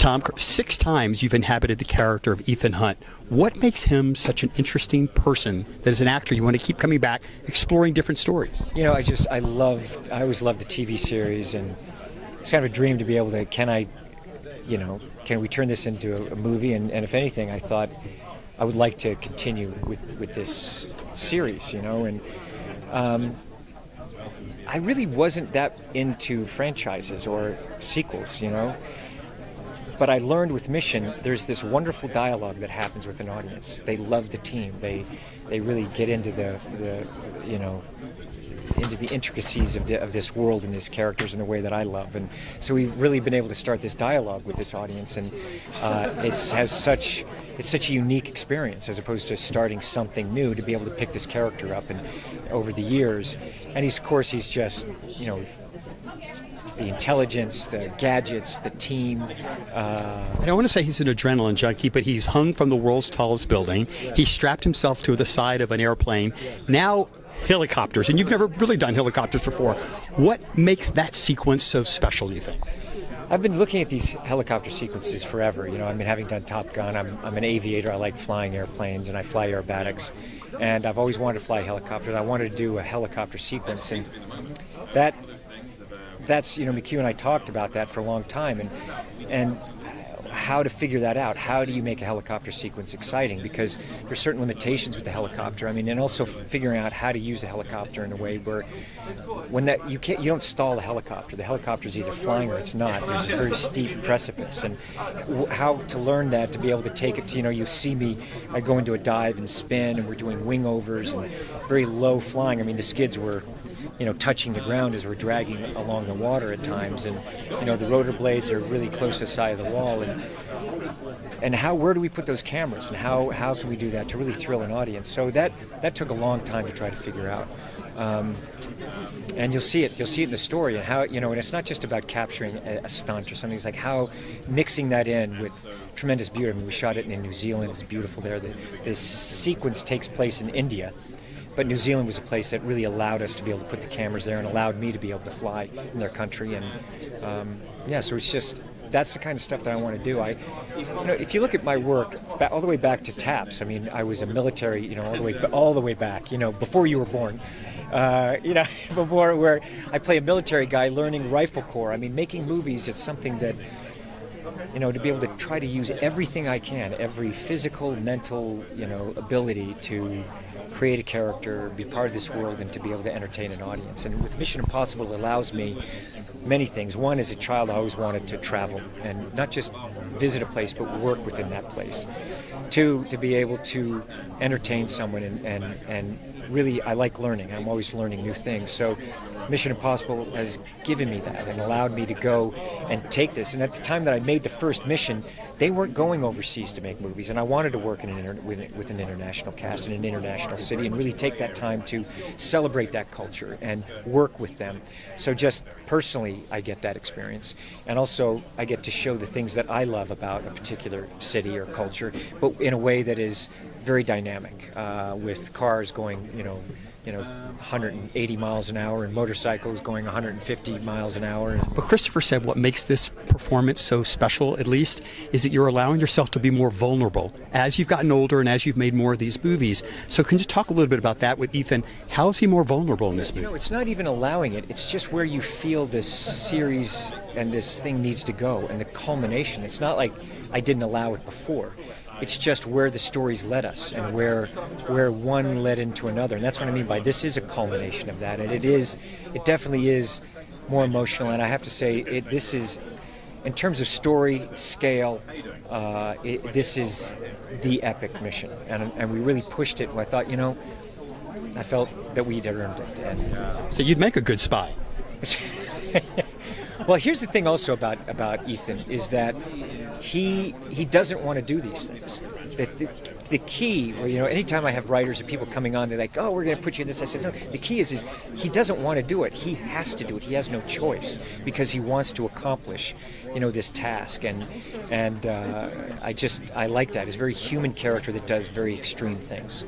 Tom, 6 times you've inhabited the character of Ethan Hunt. What makes him such an interesting person that as an actor you want to keep coming back, exploring different stories? You know, I always loved the TV series, and it's kind of a dream to be able to, can we turn this into a movie? And if anything, I thought I would like to continue with this series, and I really wasn't that into franchises or sequels, But I learned with Mission, there's this wonderful dialogue that happens with an audience. They love the team. They really get into into the intricacies of this world and these characters in the way that I love. And so we've really been able to start this dialogue with this audience, and it's such a unique experience as opposed to starting something new, to be able to pick this character up and over the years. And he's just, the intelligence, the gadgets, the team. I don't want to say he's an adrenaline junkie, but he's hung from the world's tallest building. He strapped himself to the side of an airplane. Now helicopters, and you've never really done helicopters before. What makes that sequence so special, do you think? I've been looking at these helicopter sequences forever. Having done Top Gun, I'm an aviator. I like flying airplanes, and I fly aerobatics. And I've always wanted to fly helicopters. I wanted to do a helicopter sequence, and that's McHugh and I talked about that for a long time, and how to figure that out. How do you make a helicopter sequence exciting? Because there's certain limitations with the helicopter. And also figuring out how to use a helicopter in a way where you don't stall a helicopter. The helicopter is either flying or it's not. There's this very steep precipice, and how to learn that, to be able to take it to, you see me, I go into a dive and spin, and we're doing wing overs and very low flying. The skids were touching the ground as we're dragging along the water at times, and the rotor blades are really close to the side of the wall, and where do we put those cameras, and how can we do that to really thrill an audience? So that took a long time to try to figure out, and you'll see it in the story, and how and it's not just about capturing a stunt or something. It's like how mixing that in with tremendous beauty. We shot it in New Zealand. It's beautiful there. This sequence takes place in India. But New Zealand was a place that really allowed us to be able to put the cameras there and allowed me to be able to fly in their country. And so that's the kind of stuff that I want to do. If you look at my work all the way back to TAPS, I was a military, all the way back, before you were born. Before, where I play a military guy learning rifle corps. Making movies, it's something that, to be able to try to use everything I can, every physical, mental, ability to create a character, be part of this world, and to be able to entertain an audience. And with Mission Impossible, it allows me many things. One, as a child, I always wanted to travel and not just visit a place, but work within that place. 2, to be able to entertain someone, and really, I like learning. I'm always learning new things. So Mission Impossible has given me that and allowed me to go and take this. And at the time that I made the first Mission, they weren't going overseas to make movies, and I wanted to work with an international cast in an international city and really take that time to celebrate that culture and work with them. So just personally, I get that experience, and also I get to show the things that I love about a particular city or culture, but in a way that is very dynamic, with cars going, 180 miles an hour and motorcycles going 150 miles an hour. But Christopher said what makes this performance so special, at least, is that you're allowing yourself to be more vulnerable as you've gotten older and as you've made more of these movies. So can you talk a little bit about that with Ethan? How is he more vulnerable in this movie? It's not even allowing it. It's just where you feel this series and this thing needs to go, and the culmination. It's not like I didn't allow it before. It's just where the stories led us, and where one led into another. And that's what I mean by this is a culmination of that. And it definitely is more emotional. And I have to say, this is, in terms of story, scale, this is the epic Mission. And we really pushed it. And I thought, I felt that we'd earned it. And, so you'd make a good spy. Well, here's the thing also about Ethan, is that he doesn't want to do these things. The key, anytime I have writers or people coming on, they're like, oh, we're going to put you in this. I said, no, the key is he doesn't want to do it. He has to do it. He has no choice, because he wants to accomplish, this task. And I like that. He's a very human character that does very extreme things.